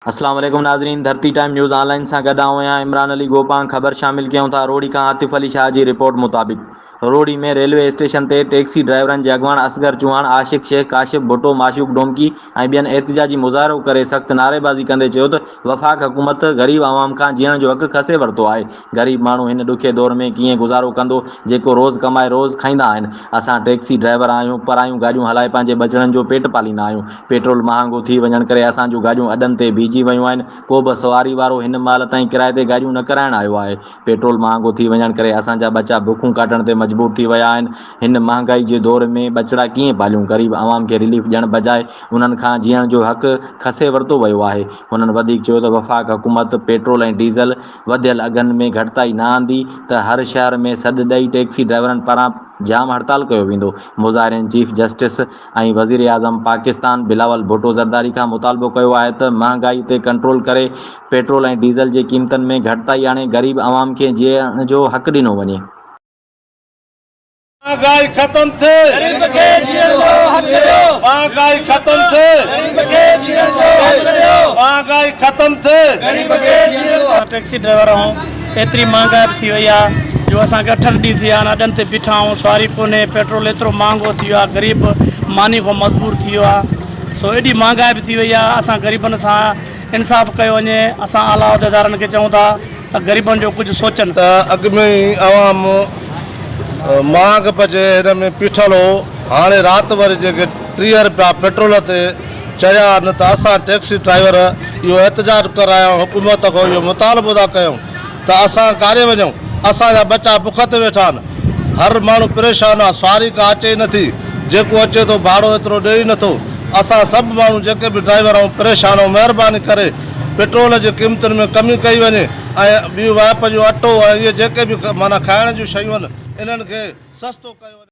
अस्सलाम वालेकुम नाज़रीन, धरती टाइम न्यूज़ ऑनलाइन से गॾु आहियां इमरान अली गोपां। ख़बर शामिल कयूं था रोड़ी का आतिफ अली शाह की रिपोर्ट मुताबिक़ रोड़ी में रेलवे स्टेशन ते टैक्सी ड्राइवरनि जे अॻवान असगर चौहान, आशिक शेख, काशिफ भुट्टो, माशूक डोमकी ऐं ॿियनि एहतिजाजी मुज़ाहिरो करे सख़्त नारेबाज़ी कंदे चयो त वफ़ाक़ हुकूमत ग़रीब आवाम खां जीअण जो हक़ खसे वरितो आहे। ग़रीब माण्हू हिन ॾुखे दौर में कीअं गुज़ारो कंदो जेको रोज़ कमाए रोज़ खाईंदा आहिनि। असां टैक्सी ड्राइवर आहियूं, परायूं गाॾियूं हलाए पंहिंजे बचड़नि जो पेट पालींदा आहियूं। पेट्रोल महांगो थी वञण करे असांजूं गाॾियूं अॾनि ते बीहजी वियूं आहिनि। को बि सवारी वारो हिन महिल ताईं किराए ते गाॾियूं न कराइण आयो आहे। पेट्रोल महांगो थी वञण करे असांजा बच्चा बुखूं काटण ते मजबूर थी विया आहिनि। हिन महांगाई जे दौर में बचड़ा कीअं पालियूं? ग़रीब आवाम खे रिलीफ ॾियण बजाए उन्हनि खां जीअण जो हक़ खसे वरितो वियो आहे। हुननि वधीक चयो त वफ़ाक़ हुकूमत पेट्रोल ऐं डीज़ल वधियल अघनि में घटिताई न आंदी त हर शहर में सॾु ॾेई टैक्सी ड्राइवरनि पारां जाम हड़ताल कयो वेंदो। मुज़ाहिरनि चीफ जस्टिस ऐं वज़ीर आज़म पाकिस्तान बिलावल भुट्टो ज़रदारी खां मुतालबो कयो आहे त महांगाई ते कंट्रोल करे पेट्रोल ऐं डीज़ल जे क़ीमतनि में घटिताई आणे ग़रीब आवाम खे जीअण जो हक़ ॾिनो वञे। महंगाई खत्म थे, गरीब के जीवन जो हक दो। महंगाई खत्म थे, गरीब के जीवन जो हक दो। महंगाई खत्म थे, गरीब के जीवन जो। टैक्सी ड्राइवर हूँ, एतरी महंगाई थी वही है जो असां 8 ॾींहं थिया आहिनि अॾनि ते बीठा आहियूं। सवारी कोन्हे, पेट्रोल एतिरो महांगो थी वियो आहे, ग़रीब मानी को मजबूर थी वियो आहे। सो एॾी महंगाई बि थी वई आहे। असां ग़रीबनि सां इंसाफ़ कयो वञे। असां आला उहिदेदारनि खे चऊं था त ग़रीबनि जो कुझु सोचनि। त अॻु में ई आवाम महांग पचे हिन में बीठल हो। हाणे राति वरी जेके 30 रुपया पेट्रोल ते चया न त असां टैक्सी ड्राइवर इहो एहतजाज करायूं, हुकूमत खां इहो मुतालबो था कयूं त असां काॾे वञूं। असांजा बच्चा बुख ते वेठा आहिनि, हर माण्हू परेशान आहे। सवारी का अचे नथी, जेको अचे थो भाड़ो एतिरो ॾेई नथो। असां सभु माण्हू जेके बि ड्राइवर आहियूं परेशान आहियूं। महिरबानी करे पेट्रोल जी क़ीमतुनि में कमी कई वञे ऐं ॿियूं वाइप जो अटो ऐं इहे जेके बि माना खाइण जूं शयूं आहिनि इन्हनि खे सस्तो कयो वञे।